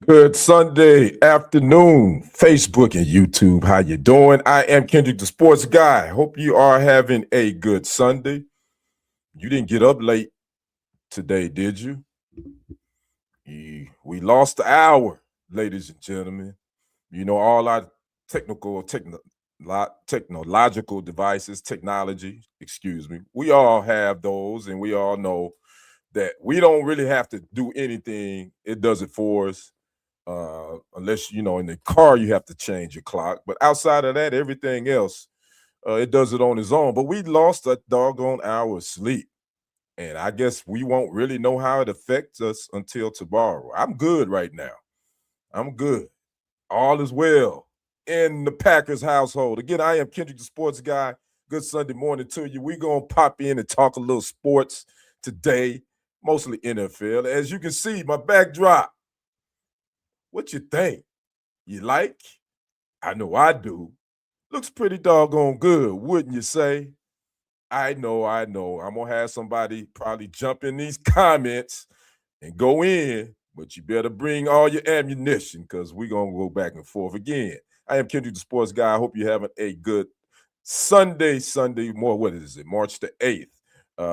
Good Sunday afternoon, Facebook and YouTube. How you doing? I am Kendrick, the sports guy. Hope you are having a good Sunday. You didn't get up late today, did you? We lost the hour, ladies and gentlemen. You know, all our technological devices, technology, excuse me, we all have those, and we all know that we don't really have to do anything. It does it for us. Unless in the car you have to change your clock, but outside of that, everything else it does it on its own. But we lost a doggone hour of sleep, and I guess we won't really know how it affects us until tomorrow. I'm good right now. I'm good. All is well in the Packers household. Again, I am Kendrick, the sports guy. Good Sunday morning to you. We're gonna pop in and talk a little sports today, mostly NFL. As you can see, my backdrop. What you think? You like? I know I do. Looks pretty doggone good, wouldn't you say? I know, I know. I'm gonna have somebody probably jump in these comments and go in, but you better bring all your ammunition because we're gonna go back and forth again. I am Kendrick, the sports guy. I hope you're having a good Sunday more. What is it? March the 8th.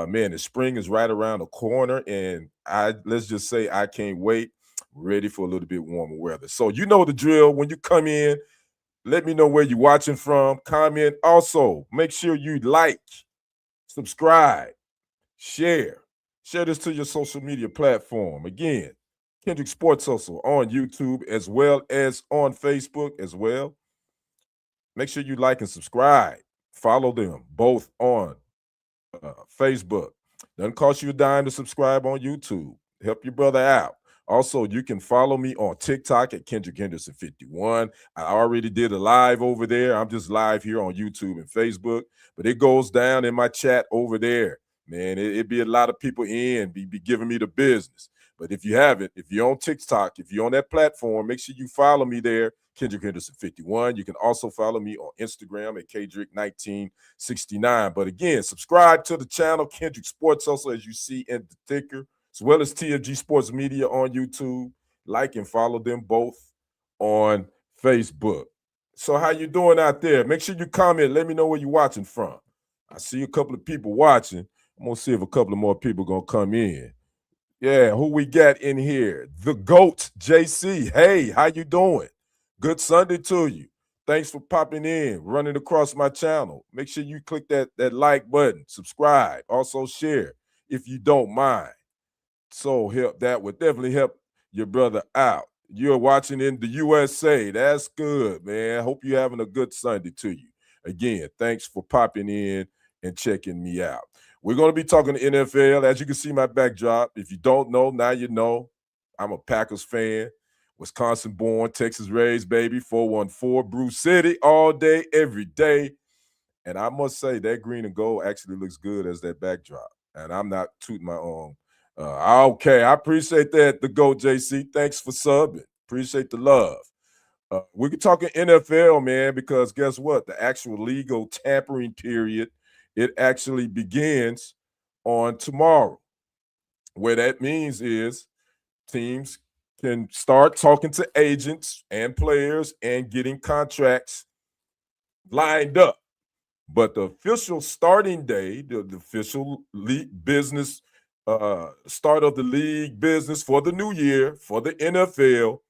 Man, the spring is right around the corner, and let's just say I can't wait. Ready for a little bit warmer weather. So you know the drill. When you come in, let me know where you're watching from. Comment. Also, make sure you like, subscribe, share. Share this to your social media platform. Again, Kendrick Sports Hustle on YouTube as well as on Facebook as well. Make sure you like and subscribe. Follow them both on Facebook. Doesn't cost you a dime to subscribe on YouTube. Help your brother out. Also, you can follow me on TikTok at Kendrick Henderson 51. I already did a live over there. I'm just live here on YouTube and Facebook, but it goes down in my chat over there. Man, it'd be a lot of people be giving me the business. But if you haven't, if you're on TikTok, if you're on that platform, make sure you follow me there, Kendrick Henderson 51. You can also follow me on Instagram at Kendrick1969. But again, subscribe to the channel, Kendrick Sports Hustle, as you see in the ticker, as well as TFG Sports Media on YouTube. Like and follow them both on Facebook. So how you doing out there? Make sure you comment. Let me know where you're watching from. I see a couple of people watching. I'm going to see if a couple of more people going to come in. Yeah, who we got in here? The GOAT, JC. Hey, how you doing? Good Sunday to you. Thanks for popping in, running across my channel. Make sure you click that like button, subscribe, also share if you don't mind. So that would definitely help your brother out. You're watching in the USA. That's good, man. Hope you're having a good Sunday to you. Again, thanks for popping in and checking me out. We're going to be talking to NFL. As you can see my backdrop. If you don't know, now you know. I'm a Packers fan. Wisconsin born, Texas raised, baby. 414 Brew City all day, every day. And I must say that green and gold actually looks good as that backdrop. And I'm not tooting my own. Okay, I appreciate that, the GOAT, JC. Thanks for subbing. Appreciate the love. We can talk NFL, man, because guess what? The actual legal tampering period, it actually begins on tomorrow. What that means is teams can start talking to agents and players and getting contracts lined up. But the official starting day, the official league business, start of the league business for the new year for the NFL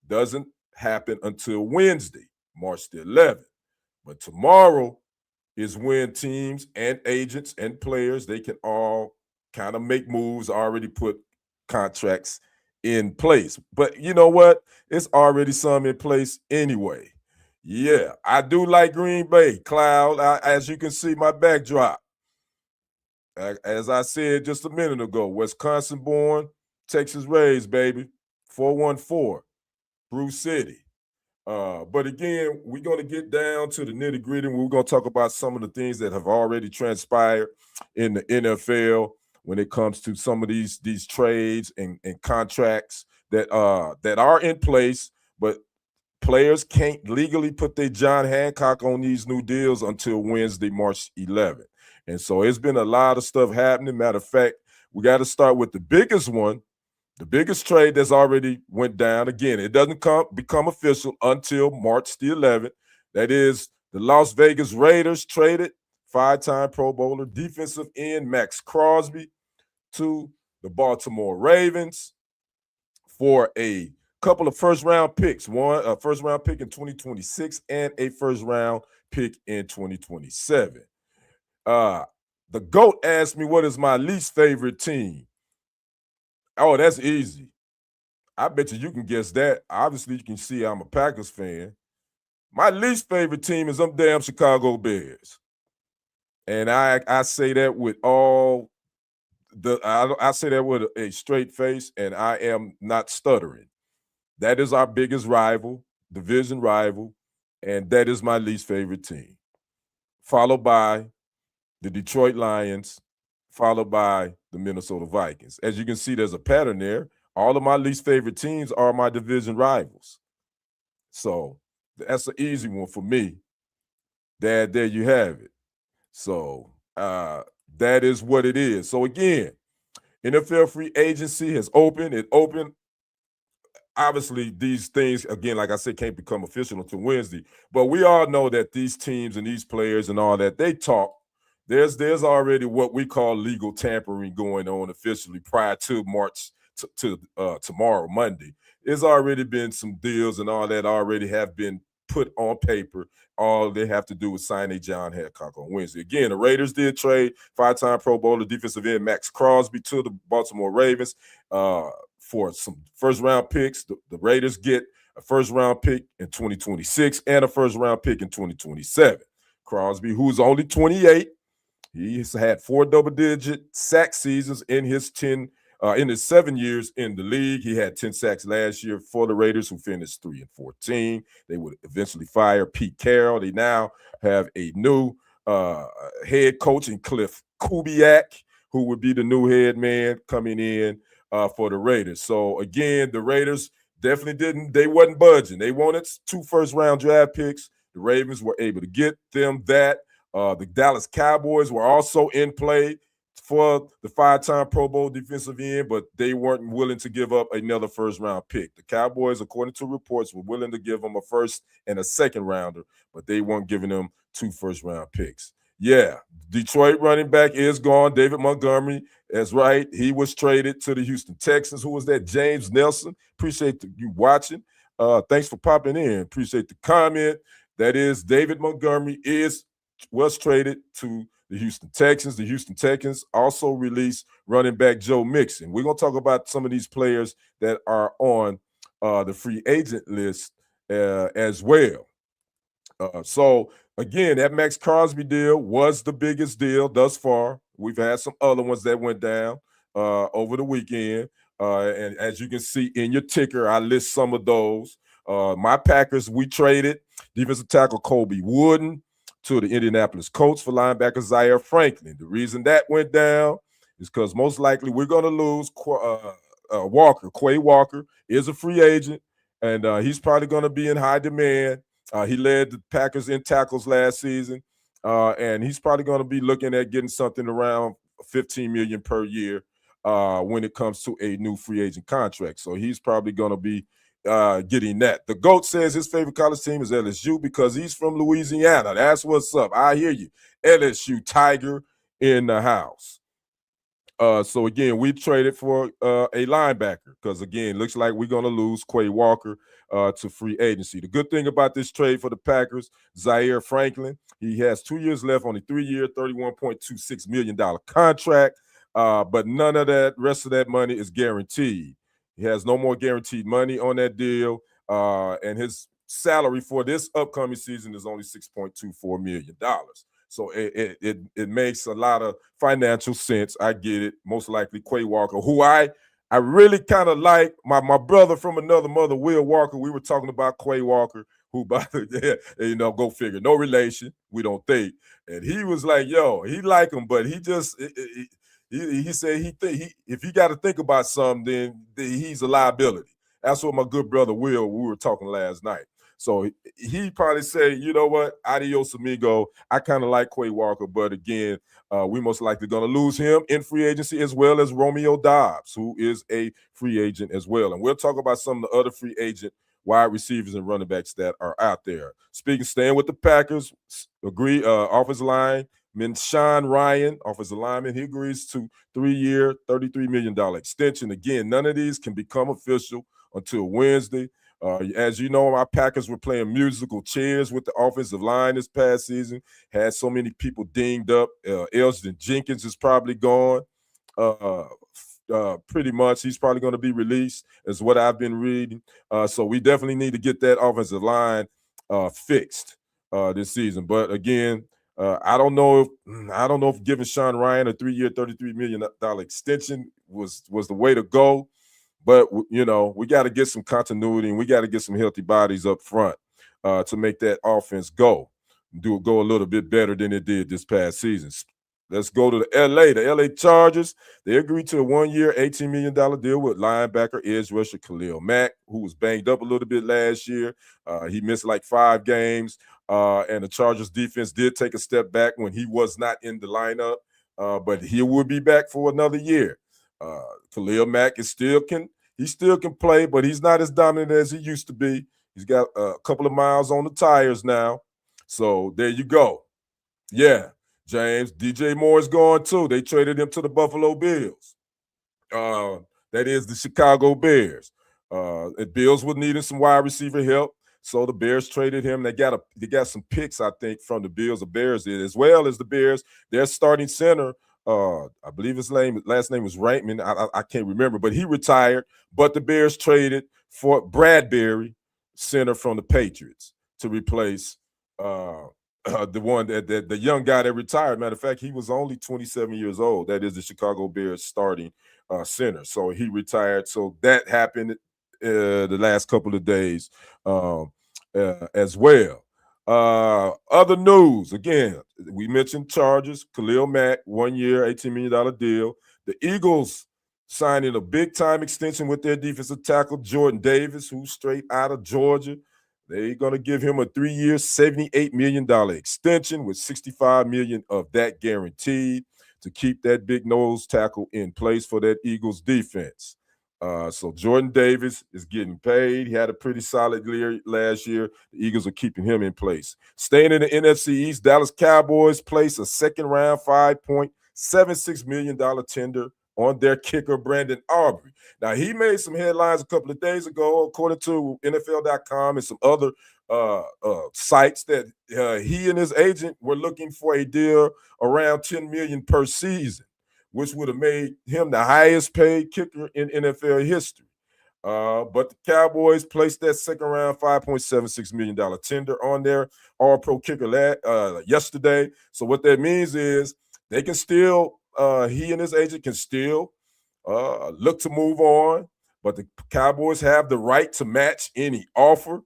doesn't happen until Wednesday, March the 11th. But tomorrow is when teams and agents and players, they can all kind of make moves, already put contracts in place. But you know what? It's already some in place anyway. Yeah, I do like Green Bay, Cloud. As you can see, my backdrop. As I said just a minute ago, Wisconsin born, Texas raised, baby. 414, Brew City. But again, we're going to get down to the nitty gritty. We're going to talk about some of the things that have already transpired in the NFL when it comes to some of these trades and contracts that are in place, but players can't legally put their John Hancock on these new deals until Wednesday, March 11th. And so it's been a lot of stuff happening. Matter of fact, we got to start with the biggest one The biggest trade that's already went down, again, it doesn't become official until March the 11th. That is, the Las Vegas Raiders traded five-time Pro Bowler defensive end Max Crosby to the Baltimore Ravens for a couple of first-round picks, one a first-round pick in 2026 and a first-round pick in 2027. The GOAT asked me what is my least favorite team. Oh, that's easy. I bet you can guess that. Obviously, you can see I'm a Packers fan. My least favorite team is them damn Chicago Bears. And I say that with all I say that with a straight face, and I am not stuttering. That is our biggest rival, division rival, and that is my least favorite team. Followed by the Detroit Lions, followed by the Minnesota Vikings. As you can see, there's a pattern there. All of my least favorite teams are my division rivals. So that's an easy one for me. There you have it. So that is what it is. So again, NFL free agency has opened. It opened. Obviously, these things, again, like I said, can't become official until Wednesday. But we all know that these teams and these players and all that, they talk. There's already what we call legal tampering going on officially prior to March to tomorrow, Monday. There's already been some deals and all that already have been put on paper. All they have to do is sign a John Hancock on Wednesday. Again, the Raiders did trade five-time Pro Bowler defensive end Max Crosby to the Baltimore Ravens for some first-round picks. The Raiders get a first-round pick in 2026 and a first-round pick in 2027. Crosby, who's only 28, he's had 4 double-digit sack seasons in his 7 years in the league. He had 10 sacks last year for the Raiders, who finished 3-14. They would eventually fire Pete Carroll. They now have a new head coach in Cliff Kubiak, who would be the new head man coming in for the Raiders. So again, the Raiders definitely they wasn't budging. They wanted 2 first-round draft picks. The Ravens were able to get them that. The Dallas Cowboys were also in play for the 5-time Pro Bowl defensive end, but they weren't willing to give up another first-round pick. The Cowboys, according to reports, were willing to give them a first and a second rounder, but they weren't giving them 2 first-round picks. Yeah, Detroit running back is gone. David Montgomery is right. He was traded to the Houston Texans. Who was that? James Nelson. Appreciate you watching. Thanks for popping in. Appreciate the comment. That is, David Montgomery was traded to the Houston Texans. The Houston Texans also released running back Joe Mixon. We're going to talk about some of these players that are on the free agent list as well. So, again, that Max Crosby deal was the biggest deal thus far. We've had some other ones that went down over the weekend. And as you can see in your ticker, I list some of those. My Packers, we traded defensive tackle Colby Wooden to the Indianapolis Colts for linebacker Zaire Franklin. The reason that went down is because most likely we're going to lose Walker. Quay Walker is a free agent, and he's probably going to be in high demand. He led the Packers in tackles last season, and he's probably going to be looking at getting something around $15 million per year when it comes to a new free agent contract. So he's probably going to be getting that. The GOAT says his favorite college team is LSU because he's from Louisiana. That's what's up. I hear you. LSU Tiger in the house. So again, we traded for a linebacker because again, looks like we're gonna lose Quay Walker to free agency. The good thing about this trade for the Packers, Zaire Franklin, he has 2 years left on a 3-year, $31.26 million contract, but none of that rest of that money is guaranteed. He has no more guaranteed money on that deal, and his salary for this upcoming season is only $6.24 million. So it makes a lot of financial sense. I get it. Most likely Quay Walker, who I really kind of like. My brother from another mother, Will Walker, we were talking about Quay Walker, who, by the go figure, no relation, we don't think. And he was like, yo, he like him, but he just he said if he got to think about something, then he's a liability. That's what my good brother Will, we were talking last night. So he probably say, you know what, adios amigo. I kind of like Quay Walker, but again, we most likely going to lose him in free agency, as well as Romeo Dobbs, who is a free agent as well. And we'll talk about some of the other free agent wide receivers and running backs that are out there. Staying with the Packers, offensive line, Sean Ryan, offensive lineman, he agrees to 3-year, $33 million extension. Again, none of these can become official until Wednesday. As you know, our Packers were playing musical chairs with the offensive line this past season. Had so many people dinged up. Elston Jenkins is probably gone. Pretty much, he's probably going to be released, is what I've been reading. So we definitely need to get that offensive line fixed this season. But again, I don't know if giving Sean Ryan a 3-year, $33 million extension was the way to go. But, you know, we got to get some continuity and we got to get some healthy bodies up front to make that offense go a little bit better than it did this past season. Let's go to the LA Chargers. They agreed to a 1-year, $18 million deal with linebacker edge rusher Khalil Mack, who was banged up a little bit last year. He missed like 5 games, and the Chargers defense did take a step back when he was not in the lineup, but he will be back for another year. Khalil Mack still can play, but he's not as dominant as he used to be. He's got a couple of miles on the tires now. So there you go. Yeah. James, DJ Moore is gone too. They traded him to the Buffalo Bills. That is the Chicago Bears. The Bills were needing some wide receiver help, so the Bears traded him. They got some picks, I think, from the Bills. The Bears did, as well as the Bears. Their starting center, I believe his last name was Reitman. I can't remember, but he retired. But the Bears traded for Bradbury, center from the Patriots, to replace the one that the young guy that retired. Matter of fact, he was only 27 years old. That is the Chicago Bears starting center. So he retired. So that happened the last couple of days as well. Other news, again, we mentioned Chargers, Khalil Mack, 1-year, $18 million deal. The Eagles signing a big-time extension with their defensive tackle, Jordan Davis, who's straight out of Georgia. They're going to give him a 3-year, $78 million extension with $65 million of that guaranteed to keep that big nose tackle in place for that Eagles defense. So Jordan Davis is getting paid. He had a pretty solid year last year. The Eagles are keeping him in place. Staying in the NFC East, Dallas Cowboys place a second-round $5.76 million tender on their kicker, Brandon Aubrey. Now, he made some headlines a couple of days ago, according to NFL.com and some other sites, that he and his agent were looking for a deal around $10 million per season, which would have made him the highest paid kicker in NFL history. But the Cowboys placed that second-round $5.76 million tender on their All-Pro kicker yesterday. So what that means is they can still he and his agent can still look to move on, but the Cowboys have the right to match any offer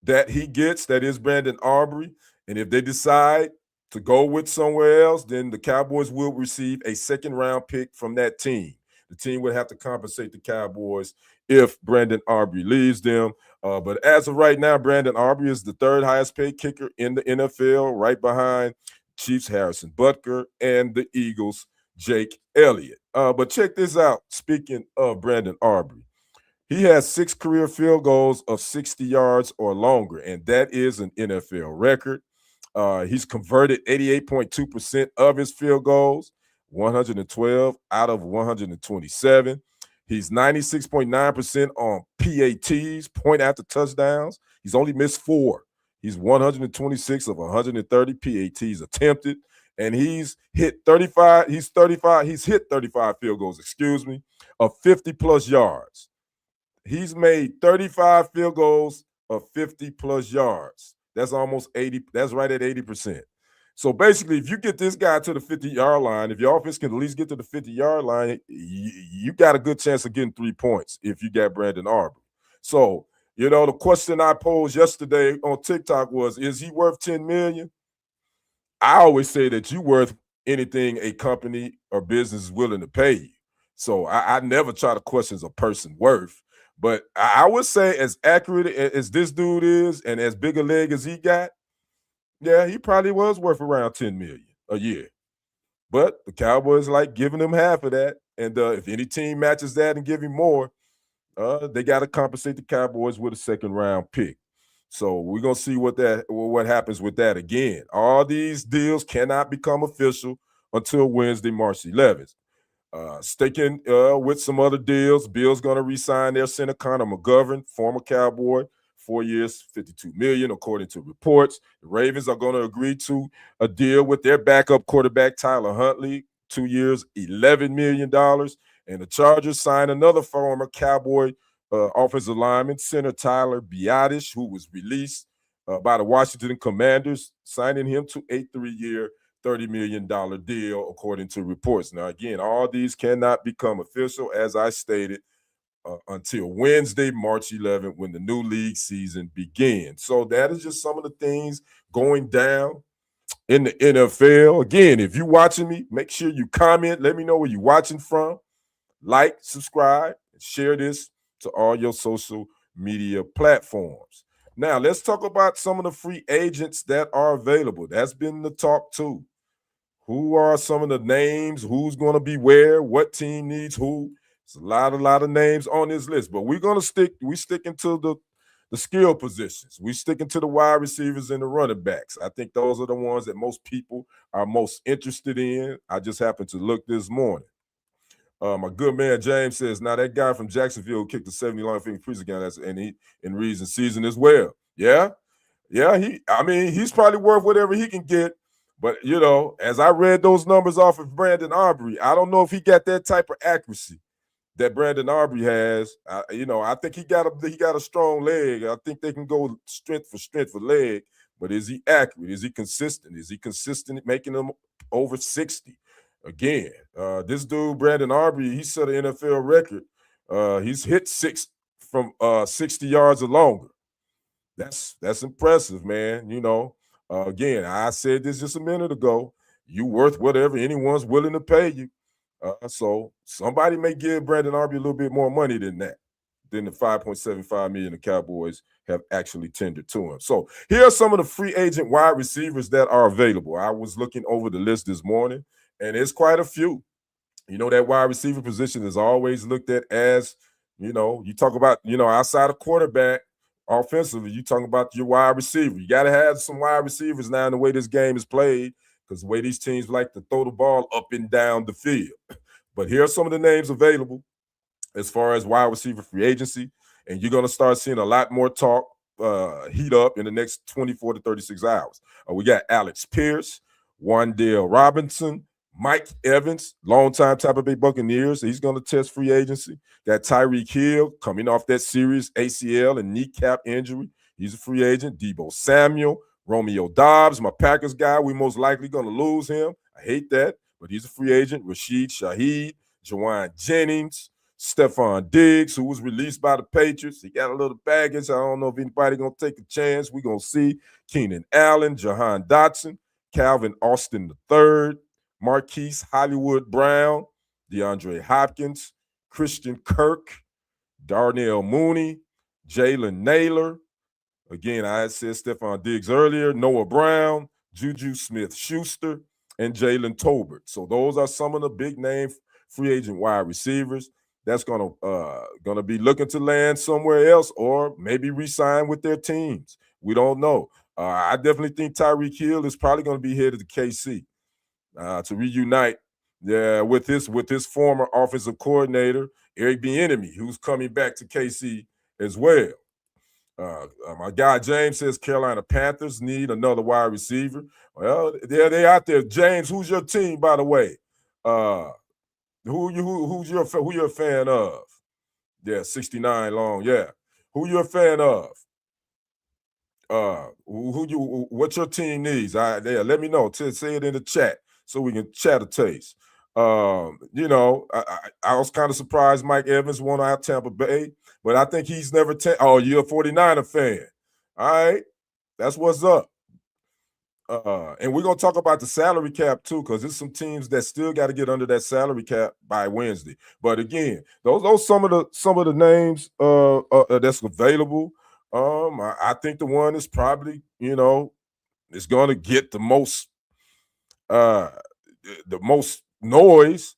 that he gets, that is Brandon Aubrey. And if they decide to go with somewhere else, then the Cowboys will receive a second-round pick from that team. The team would have to compensate the Cowboys if Brandon Aubrey leaves them. But as of right now, Brandon Aubrey is the third highest paid kicker in the NFL, right behind Chiefs Harrison Butker and the Eagles Jake Elliott. But check this out. Speaking of Brandon Aubrey, he has 6 career field goals of 60 yards or longer, and that is an NFL record. He's converted 88.2% of his field goals, 112 out of 127. He's 96.9% on PATs, point after touchdowns. He's only missed 4. He's 126 of 130 PATs attempted, and he's hit 35. He's hit 35 field goals, of 50-plus yards. He's made 35 field goals of 50-plus yards. That's almost 80. That's right at 80%. So basically, if you get this guy to the 50-yard line, if your offense can at least get to the 50-yard line, you got a good chance of getting 3 points if you got Brandon Aubrey. So, you know, the question I posed yesterday on TikTok was, is he worth $10 million? I always say that you're worth anything a company or business is willing to pay you. So I never try to question a person's worth. But I would say, as accurate as this dude is, and as big a leg as he got, yeah, he probably was worth around 10 million a year. But the Cowboys like giving him half of that, and if any team matches that and give him more, they got to compensate the Cowboys with a second round pick. So we're gonna see what happens with that again. All these deals cannot become official until Wednesday, March 11th. Sticking with some other deals, Bill's going to re-sign their center Connor McGovern, former Cowboy, 4 years, $52 million, according to reports. The Ravens are going to agree to a deal with their backup quarterback Tyler Huntley, 2 years, $11 million. And the Chargers sign another former Cowboy offensive lineman, center Tyler Biadasz, who was released by the Washington Commanders, signing him to a 3-year, $30 million deal, according to reports. Now, again, all these cannot become official, as I stated, until Wednesday, March 11th, when the new league season begins. So that is just some of the things going down in the NFL. Again, if you're watching me, make sure you comment. Let me know where you're watching from. Like, subscribe, and share this to all your social media platforms. Now, let's talk about some of the free agents that are available. That's been the talk too. Who are some of the names? Who's going to be where? What team needs who? There's a lot of names on this list, but we're going to sticking to the skill positions. We sticking to the wide receivers and the running backs. I think those are the ones that most people are most interested in. I just happened to look this morning. My good man James says, now that guy from Jacksonville kicked a 70 long finger preacher again, and he in reason season as well. Yeah. He's probably worth whatever he can get. But, as I read those numbers off of Brandon Aubrey, I don't know if he got that type of accuracy that Brandon Aubrey has. I think he got a strong leg. I think they can go strength for leg. But is he accurate? Is he consistent? Is he consistent making them over 60? Again, this dude, Brandon Aubrey, he set an NFL record. He's hit 6 from 60 yards or longer. That's impressive, man. Again, I said this just a minute ago. You worth whatever anyone's willing to pay you. So somebody may give Brandon Aubrey a little bit more money than that, than the $5.75 million the Cowboys have actually tendered to him. So here are some of the free agent wide receivers that are available. I was looking over the list this morning, and it's quite a few. That wide receiver position is always looked at as, you talk about, outside of quarterback, offensively, you talking about your wide receiver. You got to have some wide receivers now in the way this game is played, because the way these teams like to throw the ball up and down the field. But here are some of the names available as far as wide receiver free agency, and you're going to start seeing a lot more talk heat up in the next 24 to 36 hours. We got Alex Pierce, Wan'Dale Robinson, Mike Evans, longtime Tampa Bay Buccaneers. He's going to test free agency. Got Tyreek Hill coming off that serious ACL and kneecap injury. He's a free agent. Deebo Samuel, Romeo Dobbs, my Packers guy. We most likely going to lose him. I hate that, but he's a free agent. Rashid Shaheed, Jawan Jennings, Stephon Diggs, who was released by the Patriots. He got a little baggage. I don't know if anybody going to take a chance. We're going to see. Keenan Allen, Jahan Dotson, Calvin Austin III, Marquise Hollywood Brown, DeAndre Hopkins, Christian Kirk, Darnell Mooney, Jalen Naylor. Again, I had said Stephon Diggs earlier, Noah Brown, Juju Smith-Schuster, and Jalen Tolbert. So those are some of the big name free agent wide receivers that's gonna be looking to land somewhere else, or maybe re-sign with their teams. We don't know. I definitely think Tyreek Hill is probably going to be headed to KC to reunite with his former offensive coordinator, Eric Bieniemy, who's coming back to KC as well. My guy James says Carolina Panthers need another wide receiver. Well, they out there. James, who's your team, by the way? Who you're a fan of? Yeah, 69 long. Yeah, who you a fan of? What your team needs? Let me know. Say it in the chat so we can chat a taste. I was kind of surprised Mike Evans won out Tampa Bay, but I think he's never you're a 49er fan. All right, that's what's up. And we're gonna talk about the salary cap too, because there's some teams that still got to get under that salary cap by Wednesday. But again, those some of the names that's available. I think the one is probably is going to get uh the most noise.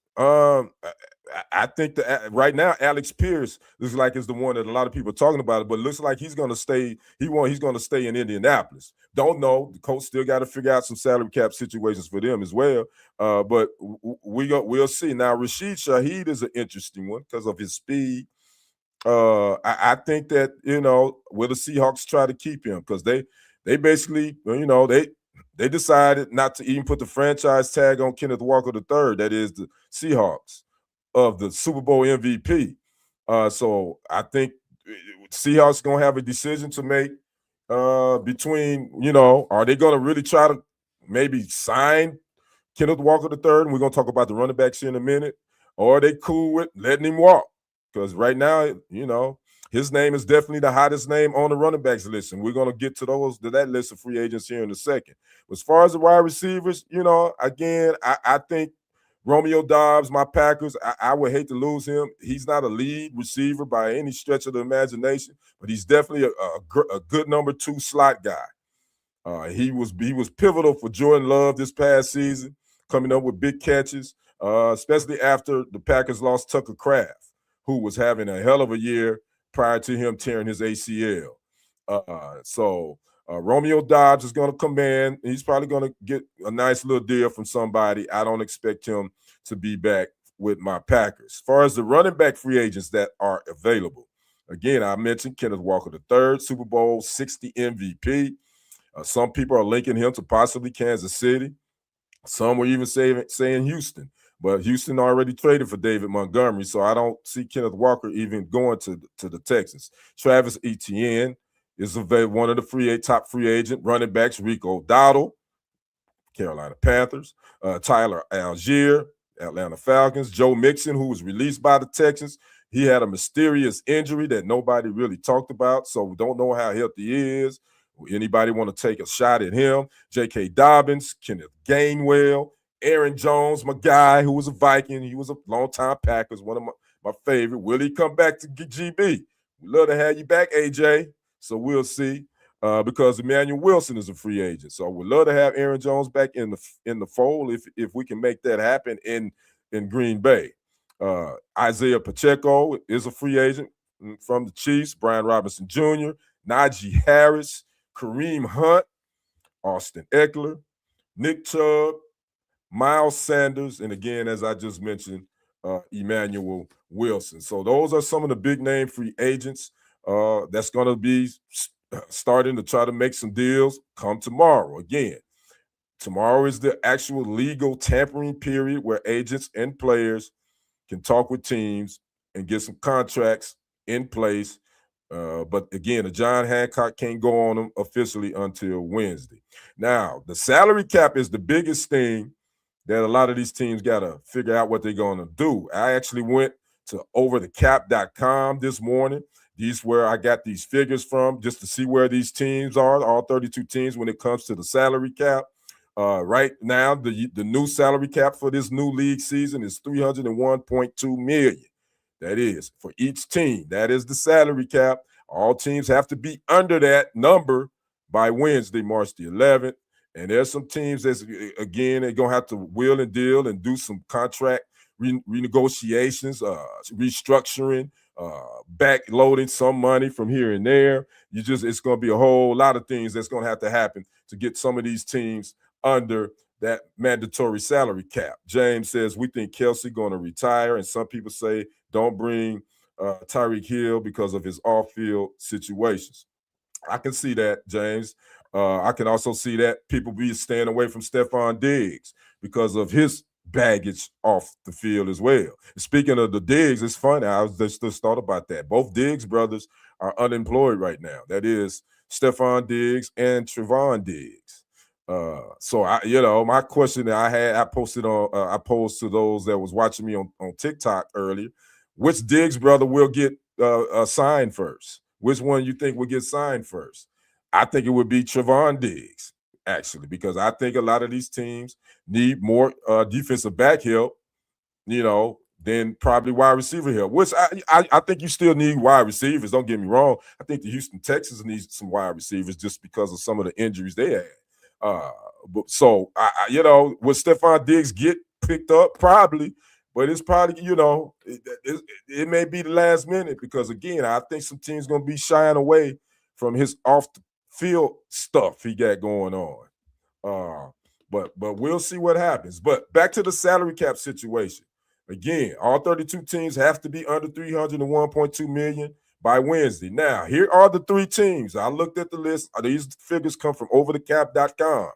I think that right now Alex Pierce looks like is the one that a lot of people are talking about, but it looks like he's going to stay. He's going to stay in Indianapolis. Don't know. The coach still got to figure out some salary cap situations for them as well. But we'll see. Now Rashid Shaheed is an interesting one because of his speed. I think that will the Seahawks try to keep him because they basically they decided not to even put the franchise tag on Kenneth Walker III. That is the Seahawks of the Super Bowl MVP. So I think Seahawks gonna have a decision to make between are they gonna really try to maybe sign Kenneth Walker III, and we're gonna talk about the running backs here in a minute, or are they cool with letting him walk? Because right now, his name is definitely the hottest name on the running backs list, and we're gonna get to that list of free agents here in a second. As far as the wide receivers, again, I think Romeo Doubs, my Packers, I would hate to lose him. He's not a lead receiver by any stretch of the imagination, but he's definitely a good number 2 slot guy. He was pivotal for Jordan Love this past season, coming up with big catches, especially after the Packers lost Tucker Kraft, who was having a hell of a year prior to him tearing his ACL. So Romeo Doubs is going to come in. He's probably going to get a nice little deal from somebody. I don't expect him to be back with my Packers. As far as the running back free agents that are available, again, I mentioned Kenneth Walker III, Super Bowl 60 MVP. Some people are linking him to possibly Kansas City. Some were even saying Houston. But Houston already traded for David Montgomery, so I don't see Kenneth Walker even going to the Texans. Travis Etienne is one of the top free agent running backs. Rico Dowdle, Carolina Panthers. Tyler Algier, Atlanta Falcons. Joe Mixon, who was released by the Texans. He had a mysterious injury that nobody really talked about, so we don't know how healthy he is. Anybody want to take a shot at him? J.K. Dobbins, Kenneth Gainwell, Aaron Jones, my guy, who was a Viking. He was a longtime Packers, one of my favorite. Will he come back to GB? We'd love to have you back, AJ. So we'll see. Because Emmanuel Wilson is a free agent. So we'd love to have Aaron Jones back in the fold if we can make that happen in Green Bay. Isaiah Pacheco is a free agent from the Chiefs. Brian Robinson Jr., Najee Harris, Kareem Hunt, Austin Eckler, Nick Chubb, Miles Sanders, and again, as I just mentioned, Emmanuel Wilson. So those are some of the big name free agents that's going to be starting to try to make some deals come tomorrow. Again, tomorrow is the actual legal tampering period where agents and players can talk with teams and get some contracts in place. But again, the John Hancock can't go on them officially until Wednesday. Now, the salary cap is the biggest thing that a lot of these teams got to figure out what they're going to do. I actually went to overthecap.com this morning. These where I got these figures from just to see where these teams are, all 32 teams when it comes to the salary cap. Right now, the new salary cap for this new league season is $301.2 million. That is for each team. That is the salary cap. All teams have to be under that number by Wednesday, March the 11th. And there's some teams that's, again, they're going to have to wheel and deal and do some contract renegotiations, restructuring, backloading some money from here and there. It's going to be a whole lot of things that's going to have to happen to get some of these teams under that mandatory salary cap. James says, we think Kelsey going to retire, and some people say don't bring Tyreek Hill because of his off-field situations. I can see that, James. I can also see that people be staying away from Stephon Diggs because of his baggage off the field as well. Speaking of the Diggs, it's funny. I just thought about that. Both Diggs brothers are unemployed right now. That is Stephon Diggs and Trevon Diggs. So my question that I posed to those that was watching me on TikTok earlier. Which Diggs brother will get signed first? Which one you think will get signed first? I think it would be Trevon Diggs. actually, because I think a lot of these teams need more defensive back help, than probably wide receiver help, which I think you still need wide receivers. Don't get me wrong. I think the Houston Texans need some wide receivers just because of some of the injuries they had. But so will Stephon Diggs get picked up? Probably, but it's probably it may be the last minute because again, I think some teams gonna be shying away from his off the field stuff he got going on. But we'll see what happens. But back to the salary cap situation. Again, all 32 teams have to be under 301.2 million by Wednesday. Now, here are the 3 teams. I looked at the list. These figures come from overthecap.com.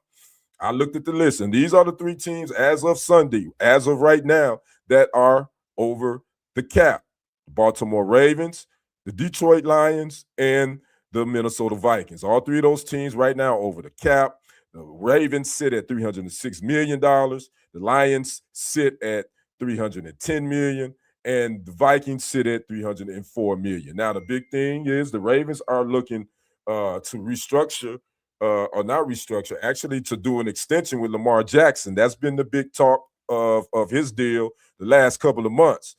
I looked at the list, and these are the 3 teams as of Sunday, as of right now, that are over the cap. The Baltimore Ravens, the Detroit Lions, and the Minnesota Vikings. All 3 of those teams right now over the cap. The Ravens sit at $306 million. The Lions sit at $310 million, and the Vikings sit at $304 million. Now, the big thing is the Ravens are looking to restructure, or not restructure, actually to do an extension with Lamar Jackson. That's been the big talk of his deal the last couple of months.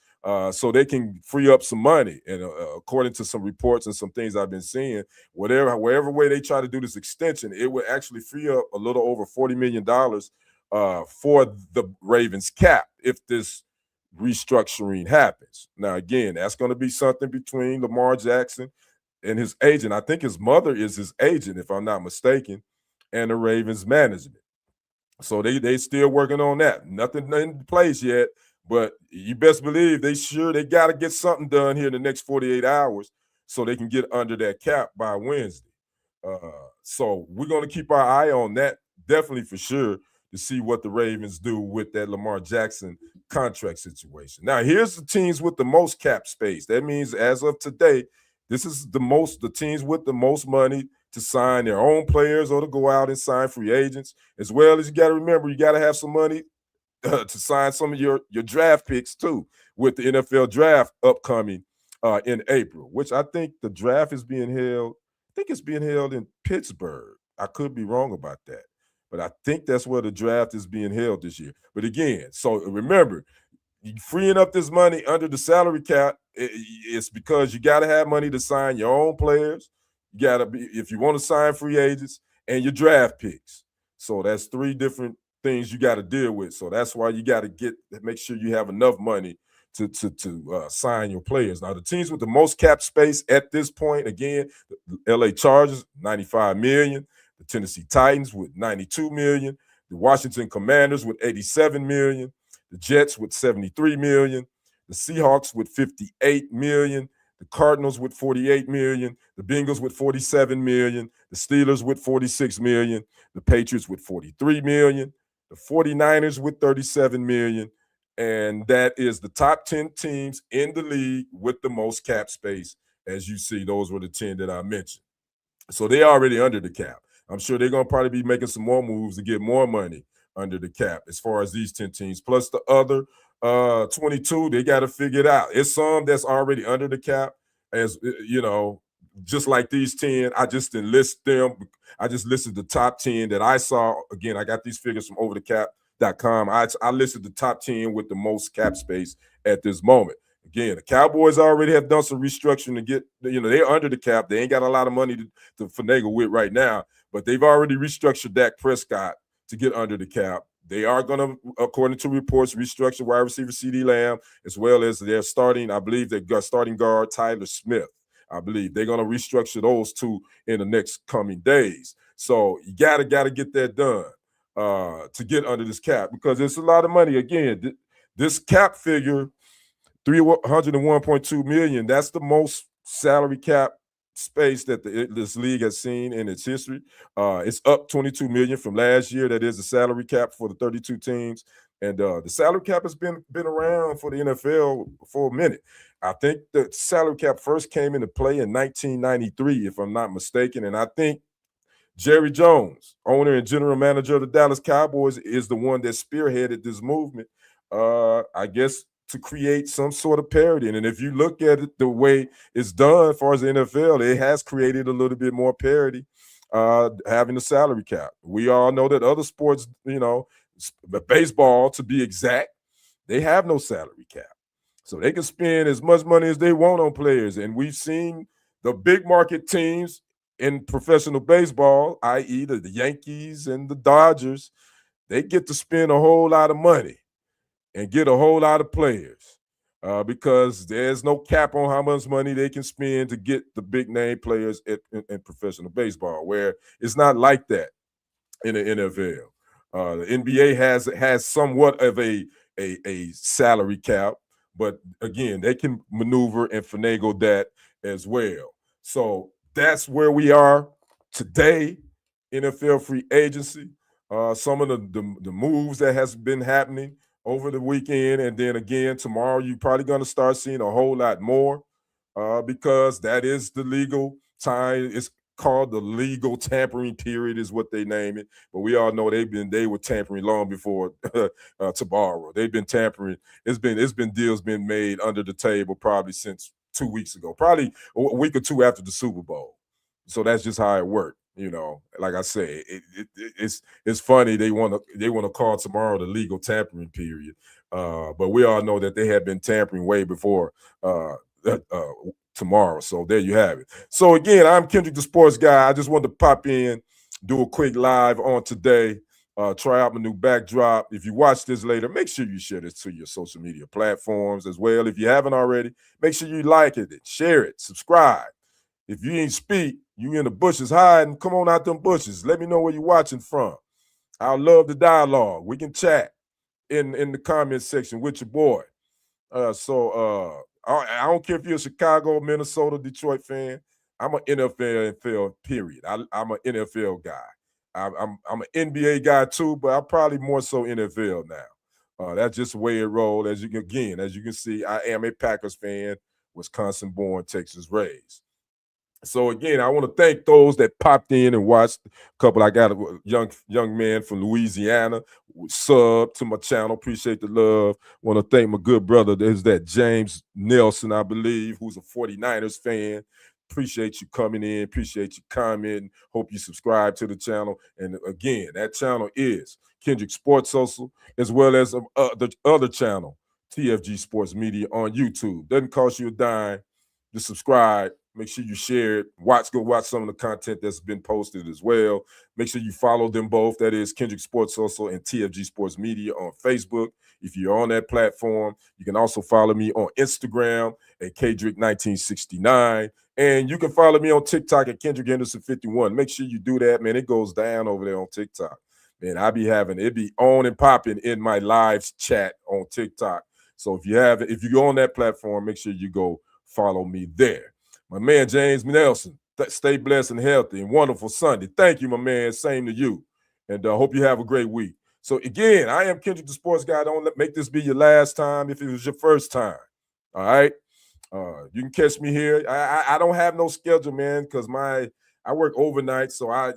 So they can free up some money. And according to some reports and some things I've been seeing, wherever way they try to do this extension, it would actually free up a little over $40 million for the Ravens cap if this restructuring happens. Now, again, that's going to be something between Lamar Jackson and his agent. I think his mother is his agent, if I'm not mistaken, and the Ravens management. So they still working on that. Nothing in place yet, but you best believe they got to get something done here in the next 48 hours so they can get under that cap by Wednesday. So we're going to keep our eye on that, definitely for sure, to see what the Ravens do with that Lamar Jackson contract situation. Now, here's the teams with the most cap space. That means as of today, this is the teams with the most money to sign their own players or to go out and sign free agents, as well as you got to remember, you got to have some money to sign some of your draft picks too, with the NFL draft upcoming in April, which I think the draft is being held. I think it's being held in Pittsburgh. I could be wrong about that, but I think that's where the draft is being held this year. But again, so remember, freeing up this money under the salary cap, it's because you got to have money to sign your own players. You got to be, if you want to sign free agents, and your draft picks. So that's 3 different things you got to deal with. So that's why you got to make sure you have enough money to sign your players. Now, the teams with the most cap space at this point, again, the LA Chargers, $95 million, the Tennessee Titans with $92 million, the Washington Commanders with $87 million, the Jets with $73 million, the Seahawks with $58 million, the Cardinals with $48 million, the Bengals with $47 million, the Steelers with $46 million, the Patriots with $43 million, the 49ers with $37 million, and that is the top 10 teams in the league with the most cap space. As you see, those were the 10 that I mentioned. So they're already under the cap. I'm sure they're going to probably be making some more moves to get more money under the cap as far as these 10 teams. Plus the other 22, they got to figure it out. It's some that's already under the cap, as just like these 10. I just didn't list them. I just listed the top 10 that I saw. Again, I got these figures from overthecap.com. I listed the top 10 with the most cap space at this moment. Again, the Cowboys already have done some restructuring to get, they're under the cap. They ain't got a lot of money to finagle with right now, but they've already restructured Dak Prescott to get under the cap. They are going to, according to reports, restructure wide receiver CeeDee Lamb, as well as their starting, I believe they got starting guard Tyler Smith. I believe they're going to restructure those 2 in the next coming days. So you gotta get that done to get under this cap, because it's a lot of money. Again, this cap figure, $301.2 million, that's the most salary cap space that this league has seen in its history. It's up $22 million from last year. That is the salary cap for the 32 teams. And the salary cap has been around for the NFL for a minute. I think the salary cap first came into play in 1993, if I'm not mistaken. And I think Jerry Jones, owner and general manager of the Dallas Cowboys, is the one that spearheaded this movement, I guess, to create some sort of parity. And if you look at it the way it's done as far as the NFL, it has created a little bit more parity having the salary cap. We all know that other sports, baseball to be exact, they have no salary cap. So they can spend as much money as they want on players. And we've seen the big market teams in professional baseball, i.e., the Yankees and the Dodgers, they get to spend a whole lot of money and get a whole lot of players because there's no cap on how much money they can spend to get the big name players in professional baseball, where it's not like that in the NFL. The NBA has somewhat of a salary cap, but again, they can maneuver and finagle that as well. So that's where we are today, NFL free agency. Some of the moves that has been happening over the weekend, and then again tomorrow, you're probably going to start seeing a whole lot more because that is the legal time. It's called the legal tampering period, is what they name it. But we all know they were tampering long before tomorrow. They've been tampering. It's been deals been made under the table probably since 2 weeks ago, probably a week or two after the Super Bowl. So that's just how it worked. Like I say, it's funny they want to call tomorrow the legal tampering period, but we all know that they had been tampering way before tomorrow. So there you have it. So again, I'm Kendrick, the sports guy. I just wanted to pop in, do a quick live on today, try out my new backdrop. If you watch this later, make sure you share this to your social media platforms as well. If you haven't already, make sure you like it, share it, subscribe. If you ain't speak, you in the bushes hiding, come on out them bushes. Let me know where you're watching from. I love the dialogue. We can chat in the comment section with your boy. I don't care if you're a Chicago, Minnesota, Detroit fan. I'm an NFL period. I'm an NFL guy. I'm an NBA guy too, but I'm probably more so NFL now. That's just the way it rolls. As you can see, I am a Packers fan, Wisconsin born, Texas raised. So again, I want to thank those that popped in and watched. A couple, I got a young man from Louisiana sub to my channel. Appreciate the love. Want to thank my good brother. There's that James Nelson, I believe, who's a 49ers fan. Appreciate you coming in. Appreciate you commenting. Hope you subscribe to the channel. And again, that channel is Kendrick Sports Social, as well as the other channel, TFG Sports Media on YouTube. Doesn't cost you a dime. Just subscribe. Make sure you share it. Go watch some of the content that's been posted as well. Make sure you follow them both. That is Kendrick Sports Social and TFG Sports Media on Facebook. If you're on that platform, you can also follow me on Instagram at Kendrick1969. And you can follow me on TikTok at Kendrick Henderson51. Make sure you do that, man. It goes down over there on TikTok. Man, it be on and popping in my live chat on TikTok. So if you're on that platform, make sure you go follow me there. My man, James Nelson, stay blessed and healthy and wonderful Sunday. Thank you, my man. Same to you. And I hope you have a great week. So again, I am Kendrick, the sports guy. Don't make this be your last time if it was your first time. All right. You can catch me here. I don't have no schedule, man, because I work overnight. So I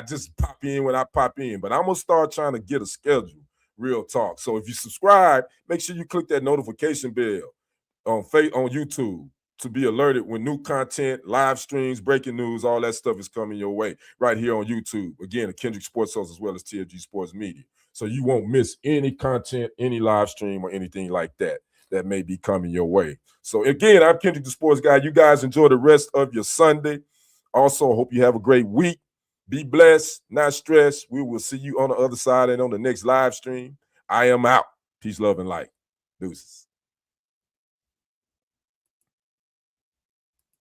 just pop in when I pop in. But I'm going to start trying to get a schedule. Real talk. So if you subscribe, make sure you click that notification bell on YouTube to be alerted when new content, live streams, breaking news, all that stuff is coming your way right here on YouTube. Again, the Kendrick Sports Social as well as TFG Sports Media. So you won't miss any content, any live stream or anything like that may be coming your way. So again, I'm Kendrick, the sports guy. You guys enjoy the rest of your Sunday. Also, hope you have a great week. Be blessed, not stressed. We will see you on the other side and on the next live stream. I am out. Peace, love, and light. Deuces.